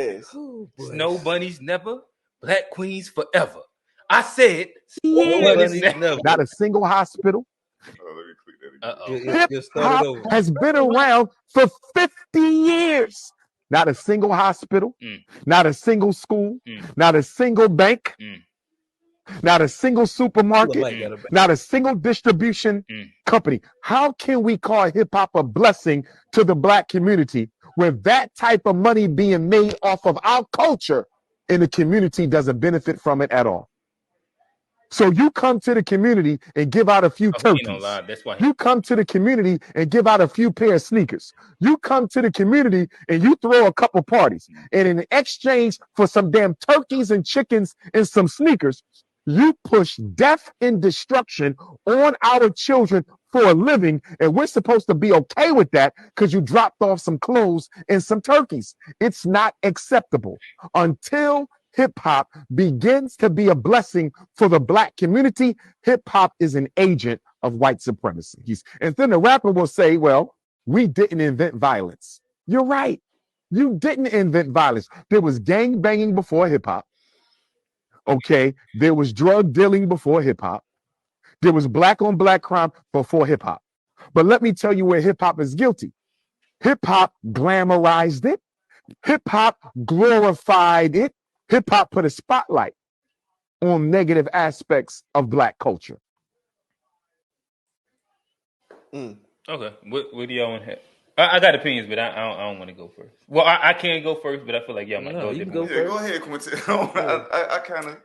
Yes. Snow bunnies never, black queens forever. I said, Not a single hospital. Let me click that again. Hip hop has been around for 50 years. Not a single hospital, not a single school, not a single bank, not a single supermarket, not a single distribution company. How can we call hip hop a blessing to the black community when that type of money being made off of our culture and the community doesn't benefit from it at all? So you come to the community and give out a few turkeys. You come to the community and give out a few pair of sneakers. You come to the community and you throw a couple parties. And in exchange for some damn turkeys and chickens and some sneakers, you push death and destruction on our children for a living. And we're supposed to be okay with that because you dropped off some clothes and some turkeys. It's not acceptable until hip hop begins to be a blessing for the black community. Hip hop is an agent of white supremacy. And then the rapper will say, well, we didn't invent violence. You're right. You didn't invent violence. There was gang banging before hip hop. Okay. There was drug dealing before hip hop. There was black on black crime before hip hop. But let me tell you where hip hop is guilty. Hip hop glamorized it. Hip hop glorified it. Hip hop put a spotlight on negative aspects of black culture. Okay, what do y'all want to have? I got opinions, but I don't want to go first. Well, I can go first, but I feel like y'all might go different. Go ahead, Quentin. I kind of.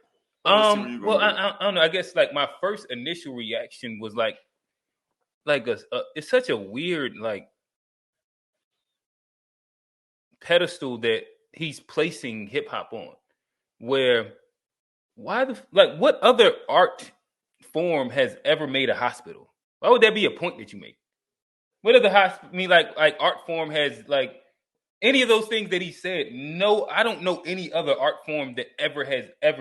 Well, I don't know. I guess like my first initial reaction was like it's such a weird like pedestal that he's placing hip hop on. Where, what other art form has ever made a hospital? Why would that be a point that you make? What other like art form has like any of those things that he said? No, I don't know any other art form that ever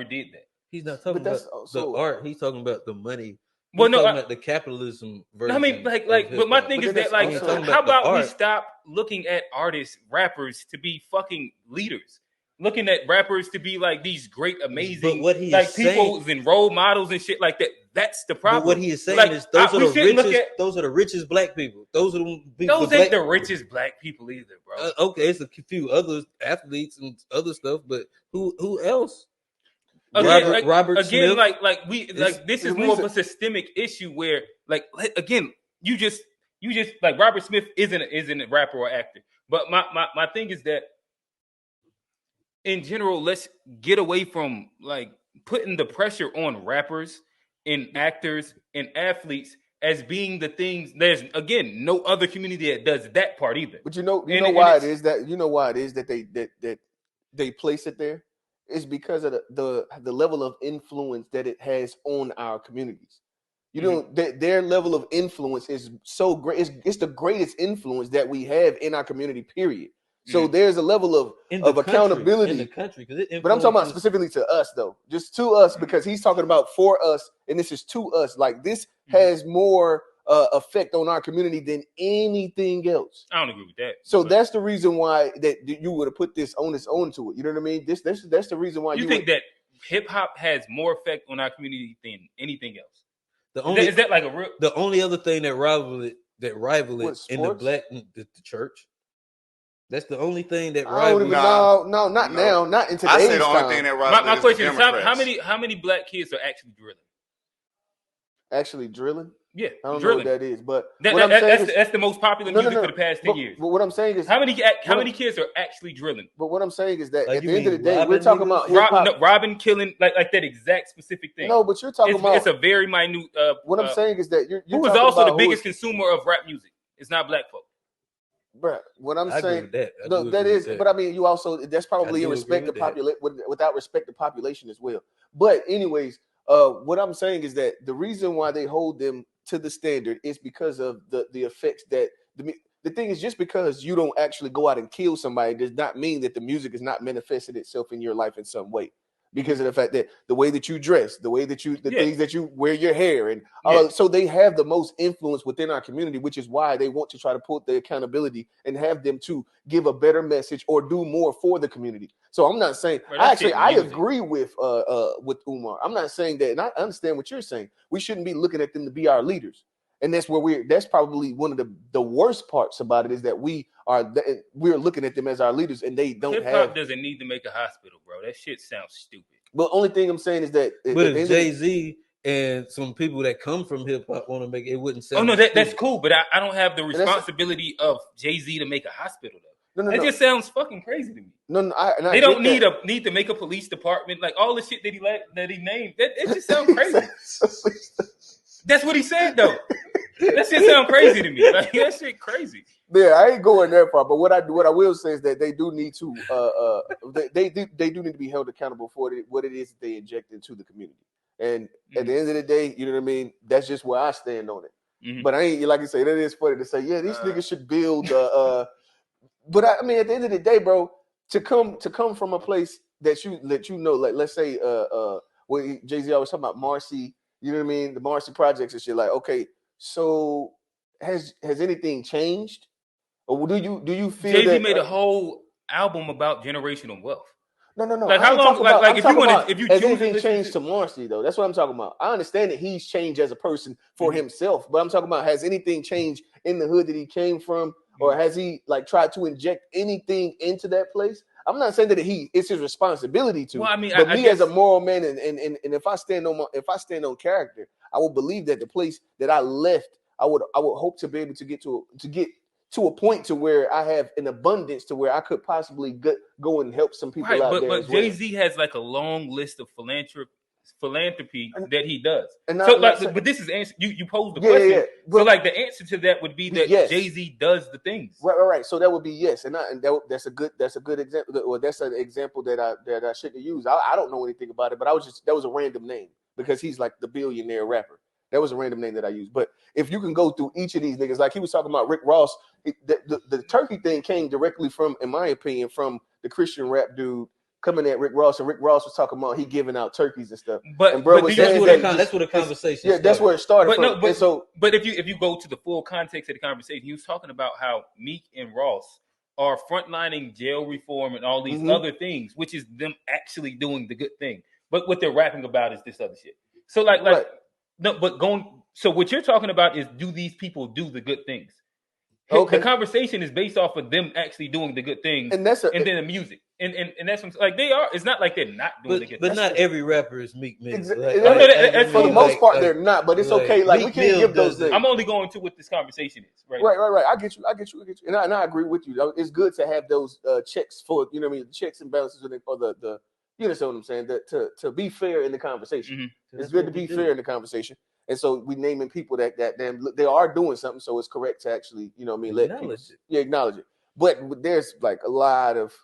did that. He's not talking about the art. He's talking about the money. Well, no, about the capitalism version. I mean, but my thing is that like, how about we stop looking at artists, rappers to be fucking leaders? Looking at rappers to be like these great, amazing, like people and role models and shit like that. That's the problem. But what he is saying is those are the richest. Those are the richest black people. Those are the people. Those ain't the richest black people either, bro. Okay, it's a few other athletes and other stuff, but who else? Again, Robert Smith. This is more of a systemic issue where, like, again, you just like Robert Smith isn't a rapper or actor. But my thing is that, in general, let's get away from like putting the pressure on rappers and actors and athletes as being the things. There's again no other community that does that part either. But you know why it is that they place it there? It's because of the level of influence that it has on our communities. You know, their level of influence is so great. It's the greatest influence that we have in our community, period. So there's a level of accountability in the country, but I'm talking about specifically to us, though, just to us, because he's talking about for us, and this is to us. Like this has more effect on our community than anything else. I don't agree with that. So that's the reason why that you would have put this onus onto it. You know what I mean? That's the reason why you think that hip hop has more effect on our community than anything else. Is that like a real? The only other thing that rival it in the black the church. That's the only thing that rivals. No, not now, not in today's time. I say the only thing that rivals. My question is how many black kids are actually drilling? Actually drilling? Yeah, I don't know what that is, but that's the most popular music for the past 10 years. But what I'm saying is how many kids are actually drilling? But what I'm saying is that at the end of the day, we're talking about robbing, killing, like that exact specific thing. No, but you're talking about it's a very minute. What I'm saying is that you're who was also the biggest consumer of rap music. It's not black folk. Bro, what I'm saying, that is, but I mean, you also that's probably irrespect the population without respect the population as well. But anyways, what I'm saying is that the reason why they hold them to the standard is because of the effects that the thing is, just because you don't actually go out and kill somebody does not mean that the music is not manifested itself in your life in some way. because of the fact that the way that you dress, the way that things that you wear your hair, and so they have the most influence within our community, which is why they want to try to put the accountability and have them to give a better message or do more for the community. So I'm not saying I agree with Umar. I'm not saying that, and I understand what you're saying. We shouldn't be looking at them to be our leaders. And that's where that's probably one of the worst parts about it, is that we're looking at them as our leaders, and they don't Hip-hop doesn't need to make a hospital, bro. That shit sounds stupid. But only thing I'm saying is that, but if Jay-Z and some people that come from hip-hop want to make it, wouldn't sound that's cool, but I don't have the responsibility of Jay-Z to make a hospital, though. That just sounds fucking crazy to me. They don't need to make a police department, like all the shit that he named. It just sounds crazy. That's what he said, though. That shit sound crazy to me. Like, that shit crazy. Yeah, I ain't going that far, but what I will say is that they do need to they do need to be held accountable for what it is that they inject into the community. And at the end of the day, you know what I mean? That's just where I stand on it. Mm-hmm. But I ain't, like you say, that is funny to say, yeah, these niggas should build but I mean, at the end of the day, bro, to come from a place that you know, like, let's say when Jay-Z always talking about Marcy, you know what I mean, the Marcy projects and shit, like, okay, so has anything changed? Or do you feel Jay-Z made a whole album about generational wealth? No. Like, how long? Like if you want to, if you has anything changed to Marcy, though? That's what I'm talking about. I understand that he's changed as a person for himself, but I'm talking about, has anything changed in the hood that he came from, or has he like tried to inject anything into that place? I'm not saying that it's his responsibility to. Well, I mean, but I guess, as a moral man, and if I stand on character, I will believe that the place that I left, I would hope to be able to get to a point to where I have an abundance to where I could possibly go and help some people out there. But Jay-Z has like a long list of philanthropy that he does. But this is answer. You posed the question. Yeah. So like the answer to that would be that Jay-Z does the things. Right. So that would be yes, and that's a good example, or that's an example that I shouldn't use. I don't know anything about it, but that was a random name because he's like the billionaire rapper. That was a random name that I used. But if you can go through each of these niggas, like he was talking about Rick Ross, the turkey thing came directly from, in my opinion, from the Christian rap dude coming at Rick Ross, and Rick Ross was talking about he giving out turkeys and stuff. But that's what the conversation. Yeah, that's where it started. But if you go to the full context of the conversation, he was talking about how Meek and Ross are frontlining jail reform and all these other things, which is them actually doing the good thing. But what they're rapping about is this other shit. So like. No, but so what you're talking about is, do these people do the good things? Okay. The conversation is based off of them actually doing the good things, and then the music, and that's what, like, they are. It's not like they're not doing the good things. But not every rapper is Meek Mill. Exactly. For the most part, they're not. But it's okay. Like, we can't give those things. I'm only going to what this conversation is. Right. I get you. And I agree with you. It's good to have those checks for, you know what I mean, checks and balances, or the you understand what I'm saying? That to be fair in the conversation. Mm-hmm. It's good to be fair in the conversation. And so we naming people that they are doing something, so it's correct to actually, you know what I mean, acknowledge it. But there's like a lot of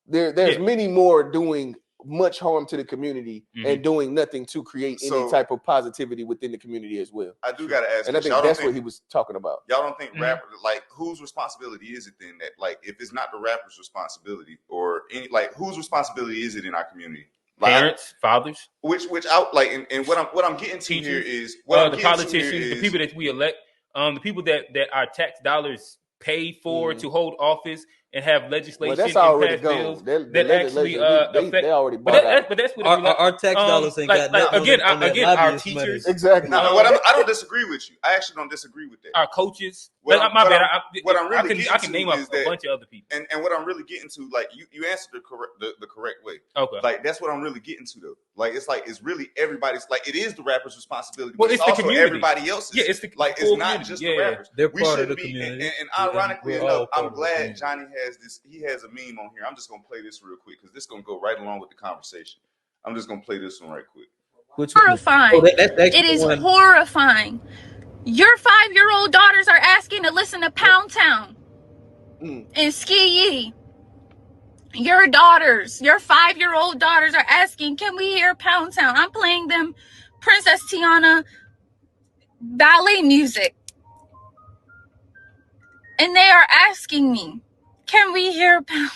there's many more doing much harm to the community and doing nothing to create any type of positivity within the community as well. I do gotta ask, and I think that's what he was talking about. Y'all don't think rapper, like, whose responsibility is it then, that, like, if it's not the rapper's responsibility, or any, like, whose responsibility is it in our community? Like, parents, fathers, which out, like, and what I'm getting to teachers, here is the politicians, the people that we elect, the people that our tax dollars pay for to hold office and have legislation that's already and pass bills that actually affect. They already bought but that's what our tax dollars ain't got nothing again our teachers. Money. Exactly. No, I don't disagree with you. I actually don't disagree with that. Our coaches. What I'm really I can name a bunch of other people. And what I'm really getting to, like, you answered the correct way. Okay. Like, that's what I'm really getting to, though. Like, it's really everybody's, like, it is the rapper's responsibility, but it's also the community. Everybody else's. Yeah, it's the like, it's not just the rappers. They're part of the community. And ironically enough, I'm glad Johnny has this. He has a meme on here. I'm just gonna play this real quick because this is gonna go right along with the conversation. I'm just gonna play this one right quick. Horrifying. It is horrifying. Your 5-year-old daughters are asking to listen to Pound Town and Ski Yee. Your 5-year-old daughters are asking, can we hear Pound Town? I'm playing them Princess Tiana ballet music. And they are asking me, can we hear Pound?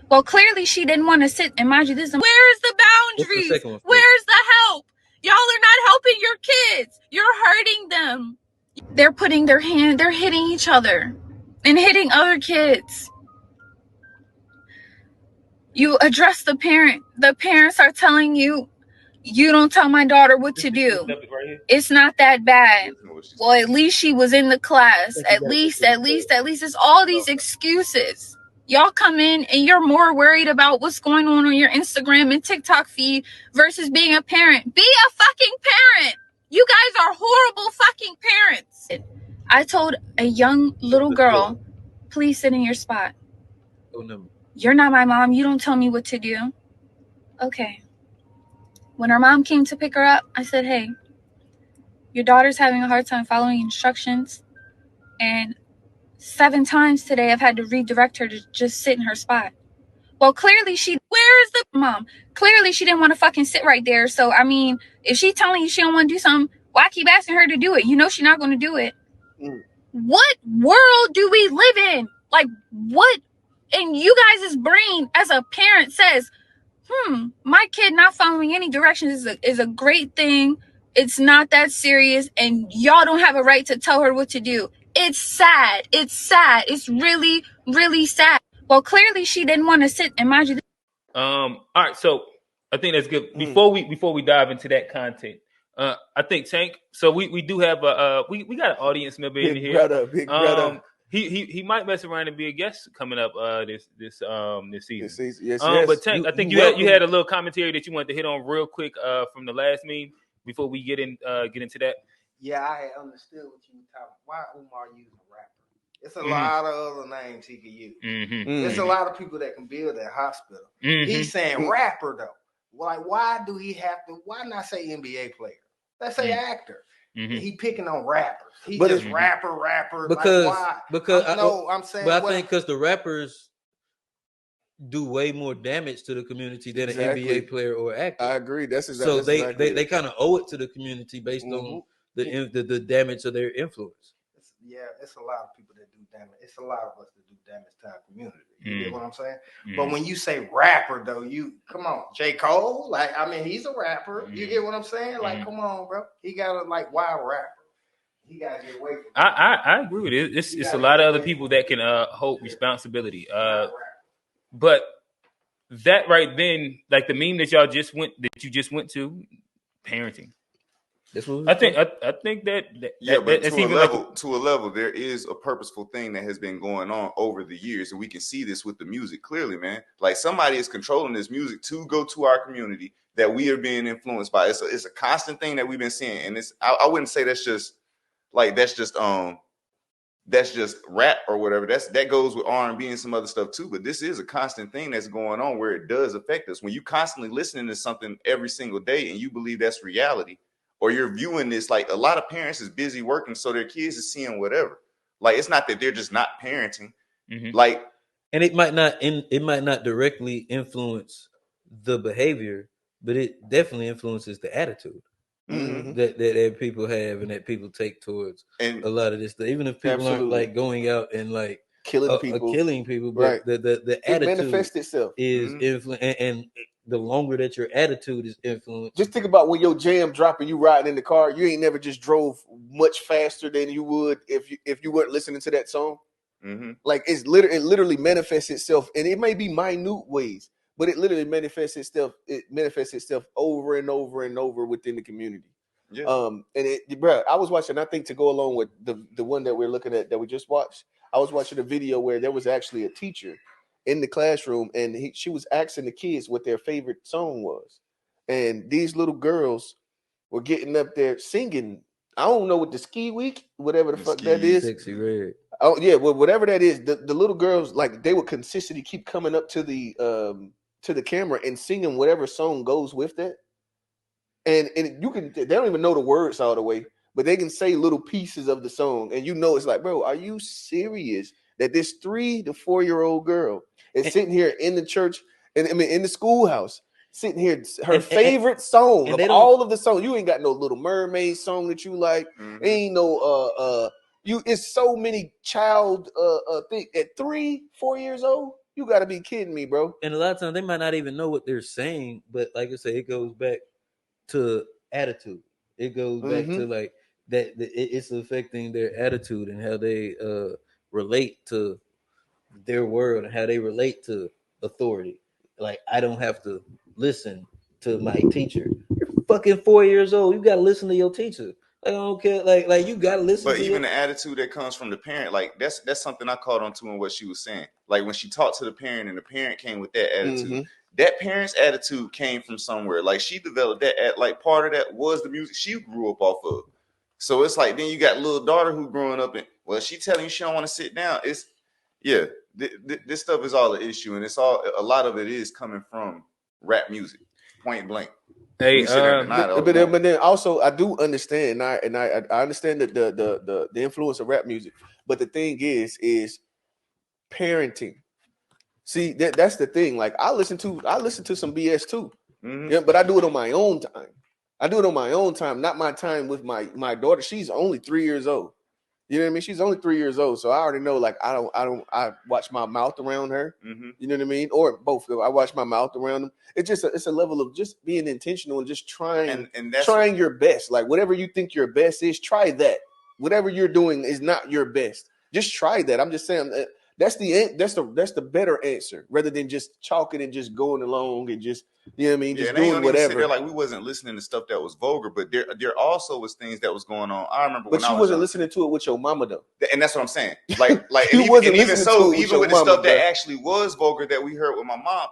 Well, clearly she didn't want to sit. And mind you, this is where's the boundaries? Where's the help? Y'all are not helping your kids. You're hurting them. They're putting their hand, they're hitting each other and hitting other kids. You address the parent. The parents are telling you, you don't tell my daughter what to do. It's not that bad. Well, at least she was in the class. At least. It's all these excuses. Y'all come in and you're more worried about what's going on your Instagram and TikTok feed versus being a parent. Be a fucking parent. You guys are horrible fucking parents. I told a young little girl, please sit in your spot. You're not my mom. You don't tell me what to do. Okay. When her mom came to pick her up, I said, hey, your daughter's having a hard time following instructions. And 7 times today, I've had to redirect her to just sit in her spot. Well, clearly where is the mom? Clearly she didn't want to fucking sit right there. So, I mean, if she's telling you she don't want to do something, why keep asking her to do it? You know she's not going to do it. What world do we live in? Like, what in you guys' brain as a parent says, my kid not following any directions is a great thing. It's not that serious, and y'all don't have a right to tell her what to do. It's sad. It's sad. It's really, really sad. Well, clearly she didn't want to sit. And mind you, all right. So I think that's good. Before we dive into that content, I think Tank. So we do have we got an audience member in here. Big brother. He might mess around and be a guest coming up this season. Yes. But Tank, I think you had a little commentary that you wanted to hit on real quick from the last meme before we get into that. Yeah, I had understood what you were talking. Why Umar using a rapper? It's a lot of other names he could use. There's a lot of people that can build that hospital. He's saying rapper though. Like, why do he have to? Why not say NBA player? Let's say actor. He picking on rappers. He just rapper. Because like, why? I'm saying. But I think because the rappers do way more damage to the community than an NBA player or actor. I agree. That's exactly. So they kind of owe it to the community based on the damage of their influence. It's a lot of people that do damage. It's a lot of us that do damage to our community. You get what I'm saying? But when you say rapper, though, you come on, J. Cole. Like, I mean, he's a rapper. You get what I'm saying? Like, come on, bro. He got a wild rapper. He got to get away from. I agree with it. It's a lot of other people that can hold responsibility. But that right then, like the meme that you just went to, parenting. I think that but to a level, there is a purposeful thing that has been going on over the years, and we can see this with the music clearly, man. Like somebody is controlling this music to go to our community that we are being influenced by. It's a constant thing that we've been seeing, and I wouldn't say that's just rap or whatever. That goes with R&B and some other stuff too. But this is a constant thing that's going on where it does affect us. When you constantly listening to something every single day and you believe that's reality. Or you're viewing this, like a lot of parents is busy working, so their kids is seeing whatever. Like it's not that they're just not parenting. Like, and it might not directly influence the behavior, but it definitely influences the attitude that people have and that people take towards a lot of this stuff. Even if people aren't like going out and like killing people, but the attitude manifests itself is influence and the longer that your attitude is influenced. Just think about when your jam dropping, you riding in the car, you ain't never just drove much faster than you would if you weren't listening to that song. Like it literally manifests itself, and it may be minute ways, but it literally manifests itself. It manifests itself over and over and over within the community. Bro, I was watching. I think to go along with the one that we're looking at that we just watched, I was watching a video where there was actually a teacher in the classroom, and she was asking the kids what their favorite song was, and these little girls were getting up there singing. I don't know what the ski week, whatever the fuck that is. Sexy Red. Oh yeah, well whatever that is. The little girls, like, they would consistently keep coming up to the camera and singing whatever song goes with that. And they don't even know the words all the way, but they can say little pieces of the song, and it's like, bro, are you serious that this 3 to 4 year old girl is sitting here in the church, and I mean in the schoolhouse, sitting here, her favorite song of all of the songs. You ain't got no Little Mermaid song that you like. Ain't no it's so many child thing at 3, 4 years old. You got to be kidding me, bro. And a lot of times they might not even know what they're saying, but like I said, it goes back to attitude. It goes back to like that. It's affecting their attitude and how they relate to their world and how they relate to authority. Like, I don't have to listen to my teacher. You're fucking 4 years old. You gotta listen to your teacher. Like, I don't care. Like you gotta listen. But even the attitude that comes from the parent, like that's something I caught on to in what she was saying. Like when she talked to the parent and the parent came with that attitude. That parent's attitude came from somewhere. Like she developed that. Like part of that was the music she grew up off of. So it's like then you got little daughter who growing up and she telling you she don't want to sit down. It's this stuff is all an issue, and it's all a lot of it is coming from rap music, point blank. Hey, but then also I do understand, and I understand that the influence of rap music. But the thing is parenting. See, that's the thing. Like I listen to some BS too, yeah, but I do it on my own time. I do it on my own time, not my time with my daughter. She's only 3 years old. You know what I mean? She's only 3 years old, so I already know. Like I watch my mouth around her. You know what I mean? Or both of them. I watch my mouth around them. It's just it's a level of just being intentional and just trying trying your best. Like whatever you think your best is, try that. Whatever you're doing is not your best. Just try that. I'm just saying that's the better answer rather than just chalking and just going along and just. You know what I mean? Just doing whatever. Like we wasn't listening to stuff that was vulgar, but there also was things that was going on. I remember, but you wasn't listening to it with your mama though, and that's what I'm saying. Like even with the stuff that actually was vulgar that we heard with my mom,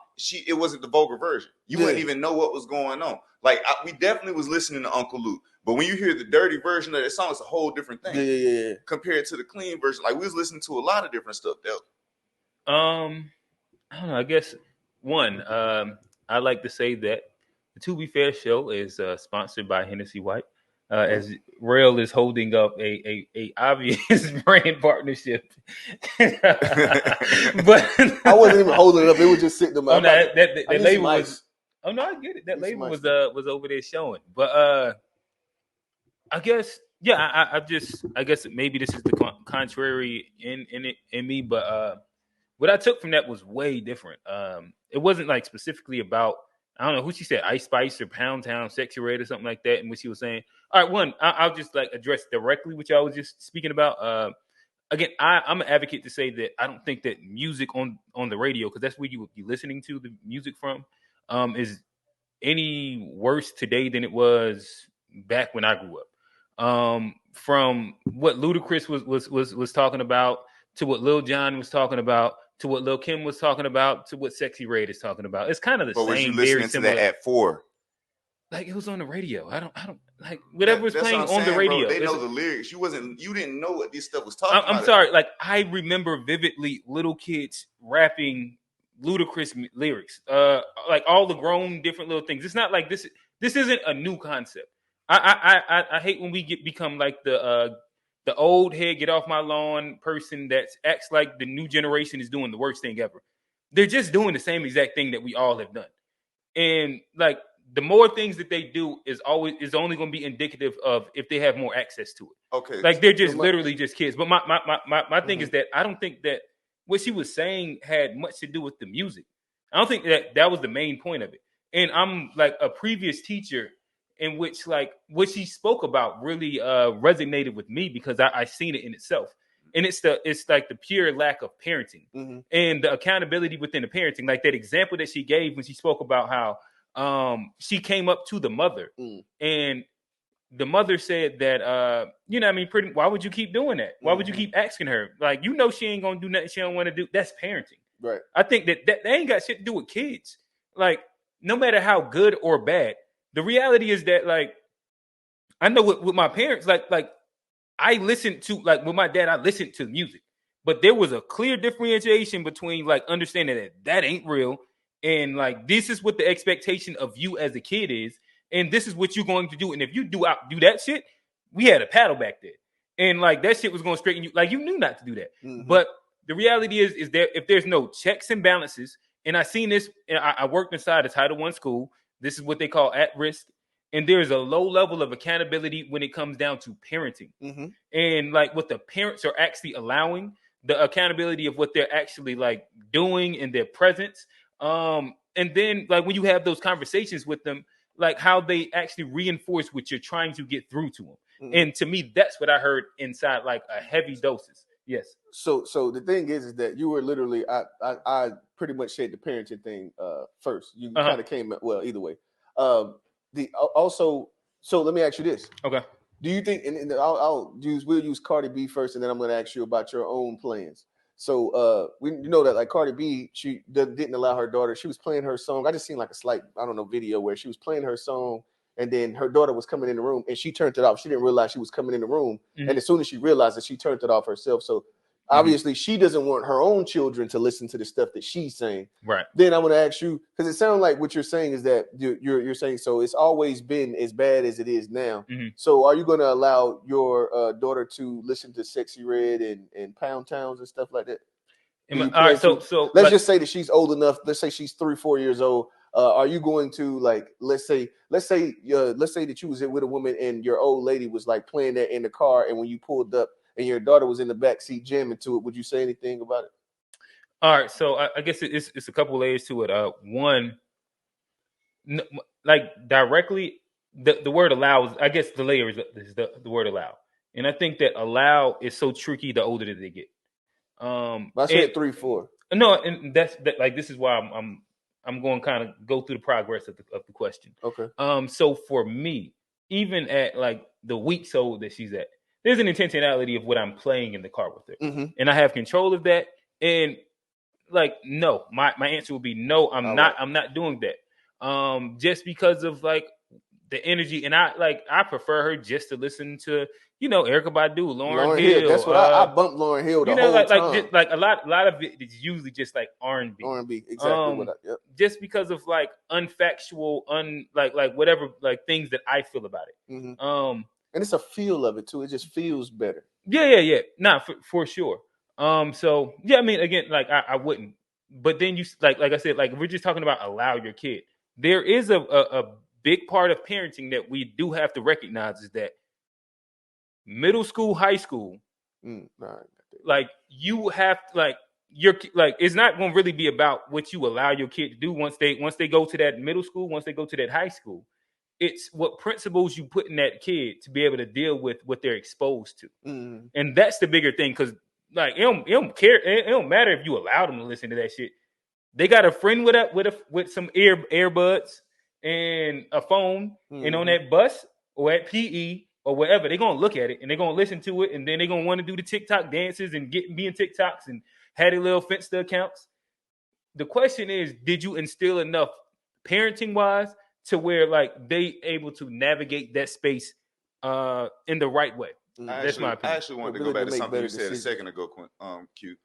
it wasn't the vulgar version. You wouldn't even know what was going on. Like we definitely was listening to Uncle Luke, but when you hear the dirty version of that song, it's a whole different thing. Yeah. Compared to the clean version, like we was listening to a lot of different stuff. Though. I don't know. I guess I like to say that the To Be Fair show is sponsored by Hennessy White, as Rail is holding up a obvious brand partnership. But I wasn't even holding it up; it was just sitting in my. That label was. Oh no, I get it. That label was over there showing, but I guess I guess maybe this is the contrary in me, but what I took from that was way different. It wasn't like specifically about, I don't know who she said, Ice Spice or Pound Town, Sexy Red or something like that. And what she was saying. All right, I'll just like address directly what y'all was just speaking about. Again, I'm an advocate to say that I don't think that music on the radio, because that's where you would be listening to the music from, is any worse today than it was back when I grew up. From what Ludacris was talking about to what Lil Jon was talking about, to what lookin was talking about, to what Sexy Red is talking about. It's kind of the same. Was you listening to that at 4? Like it was on the radio. I don't like whatever was playing on the radio. Bro, they know the lyrics. You didn't know what this stuff was talking about. I'm sorry. Like I remember vividly little kids rapping Ludacris lyrics. Like all the grown different little things. It's not like this isn't a new concept. I hate when we become like the old head, get off my lawn person that acts like the new generation is doing the worst thing ever. They're just doing the same exact thing that we all have done. And like the more things that they do is only going to be indicative of if they have more access to it. Okay. Like they're just literally just kids. But my thing is that I don't think that what she was saying had much to do with the music. I don't think that was the main point of it. And I'm like a previous teacher in which like what she spoke about really resonated with me because I seen it in itself. And it's like the pure lack of parenting and the accountability within the parenting. Like that example that she gave when she spoke about how she came up to the mother and the mother said that, you know what I mean, why would you keep doing that? Why would you keep asking her? Like, you know, she ain't going to do nothing she don't want to do. That's parenting. Right. I think that ain't got shit to do with kids. Like, no matter how good or bad, the reality is that, like, I know with my parents, like I listened to, like, with my dad, I listened to music. But there was a clear differentiation between, like, understanding that ain't real and, like, this is what the expectation of you as a kid is. And this is what you're going to do. And if you do that shit, we had a paddle back there. And, like, that shit was going to straighten you. Like, you knew not to do that. But the reality is that if there's no checks and balances, and I seen this, I worked inside a Title I school. This is what they call at risk. And there's a low level of accountability when it comes down to parenting. And like what the parents are actually allowing, the accountability of what they're actually like doing in their presence. And then like when you have those conversations with them, like how they actually reinforce what you're trying to get through to them. Mm-hmm. And to me, that's what I heard inside like a heavy doses. Yes. So the thing is that you were literally, I pretty much said the parenting thing first. You kind of came, well, either way. So let me ask you this. Okay. Do you think, and we'll use Cardi B first, and then I'm going to ask you about your own plans. So we know that like Cardi B, she didn't allow her daughter. She was playing her song. I just seen like a slight, video where she was playing her song, and then her daughter was coming in the room, and she turned it off. She didn't realize she was coming in the room, and as soon as she realized it, she turned it off herself. So obviously, she doesn't want her own children to listen to the stuff that she's saying. Right. Then I'm going to ask you, because it sounds like what you're saying is that you're saying, so it's always been as bad as it is now. Mm-hmm. So are you going to allow your daughter to listen to Sexy Red and Pound Towns and stuff like that? All right. So let's just say that she's old enough. Let's say she's 3-4 years old. Are you going to like, let's say that you was with a woman and your old lady was like playing that in the car, and when you pulled up, and your daughter was in the back seat jamming to it, would you say anything about it? All right, so I guess it's a couple layers to it. One, like directly, the word allow, I guess the layer is the word allow. And I think that allow is so tricky the older that they get. I said 3-4. No, and that's like this is why I'm going to kind of go through the progress of the question. Okay. So for me, even at like the weeks old that she's at, there's an intentionality of what I'm playing in the car with her. Mm-hmm. And I have control of that. And like, no, my answer would be no, I'm not doing that. Just because of like the energy. And I prefer her just to listen to, Erykah Badu, Lauryn Hill. That's what I bumped Lauryn Hill the whole time. Like a lot of it is usually just like R&B. R&B, exactly. Just because of like unfactual, like whatever, like things that I feel about it. Mm-hmm. And it's a feel of it too. It just feels better. Yeah. Nah, for sure. So yeah, I mean, again, like I wouldn't. But then you like I said, like if we're just talking about allow your kid. There is a big part of parenting that we do have to recognize is that middle school, high school, like you have like it's not going to really be about what you allow your kid to do once they go to that middle school, once they go to that high school. It's what principles you put in that kid to be able to deal with what they're exposed to. Mm. And that's the bigger thing, because like it don't care. It don't matter if you allow them to listen to that shit. They got a friend with some earbuds and a phone, and on that bus or at PE or wherever, they're gonna look at it and they're gonna listen to it, and then they're gonna want to do the TikTok dances and be in TikToks and have their little Finsta accounts. The question is, did you instill enough parenting wise to where like they able to navigate that space in the right way? That's my opinion. I actually wanted to go back to something you said a second ago, Q.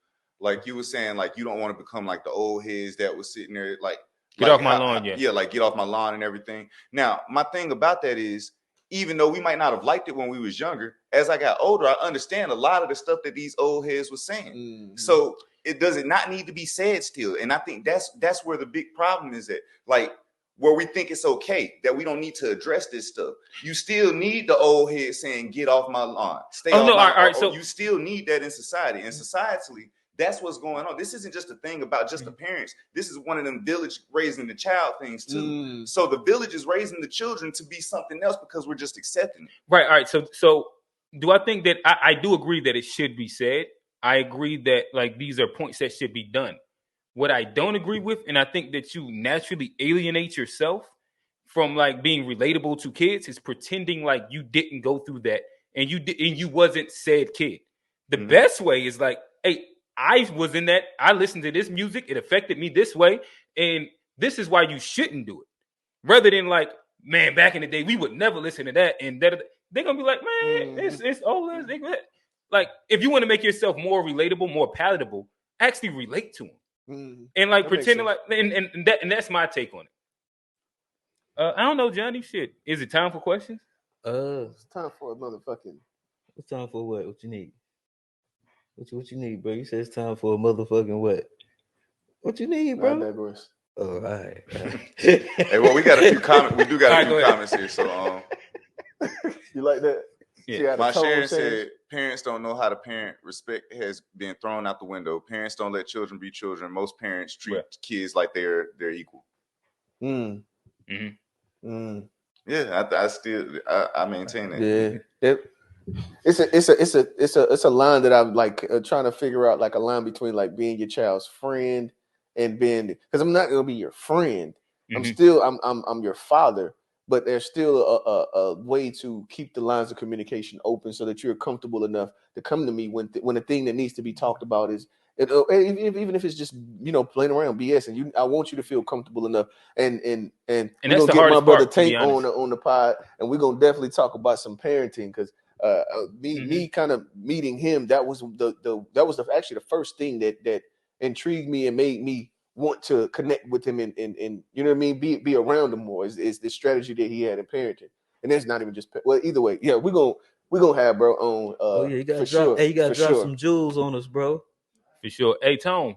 Like you were saying, like you don't want to become like the old heads that was sitting there, like get off my lawn, like get off my lawn and everything. Now, my thing about that is, even though we might not have liked it when we was younger, as I got older, I understand a lot of the stuff that these old heads were saying. Mm-hmm. So does it not need to be said still? And I think that's where the big problem is at. Like, where we think it's okay, that we don't need to address this stuff. You still need the old head saying, get off my lawn. Stay off my lawn. All right, so you still need that in society. And societally, that's what's going on. This isn't just a thing about just the parents. This is one of them village raising the child things too. So the village is raising the children to be something else because we're just accepting it. Right. All right. So do I think that I do agree that it should be said? I agree that like these are points that should be done. What I don't agree with, and I think that you naturally alienate yourself from like being relatable to kids, is pretending like you didn't go through that and you wasn't said kid. The best way is like, hey, I was in that. I listened to this music. It affected me this way. And this is why you shouldn't do it. Rather than like, man, back in the day, we would never listen to that. And they're going to be like, man, it's old. Like, if you want to make yourself more relatable, more palatable, actually relate to them. And like pretending like, and that's my take on it. I don't know, Johnny. Shit, is it time for questions? It's time for a motherfucking. It's time for what? What you need? What you need, bro? You said it's time for a motherfucking what? What you need, bro? Oh, all right. Hey, well, we got a few comments. We do got a few comments here. So, you like that? Yeah. My Sharon said parents don't know how to parent. Respect has been thrown out the window. Parents don't let children be children. Most parents treat kids like they're equal. Yeah, I maintain that. Yeah, it's a line that I'm like trying to figure out, like a line between like being your child's friend and being, because I'm not gonna be your friend. I'm your father, but there's still a way to keep the lines of communication open so that you're comfortable enough to come to me when the thing that needs to be talked about is, even if it's just playing around BS, and I want you to feel comfortable enough, and we're gonna get my brother Tank on the pod, and we're gonna definitely talk about some parenting, because me kind of meeting him, that was actually the first thing that intrigued me and made me want to connect with him and you know what I mean, be around him more, is the strategy that he had in parenting. And that's not even just either way, yeah, we're gonna have bro on you gotta drop some jewels on us, bro. For sure. Hey, Tone,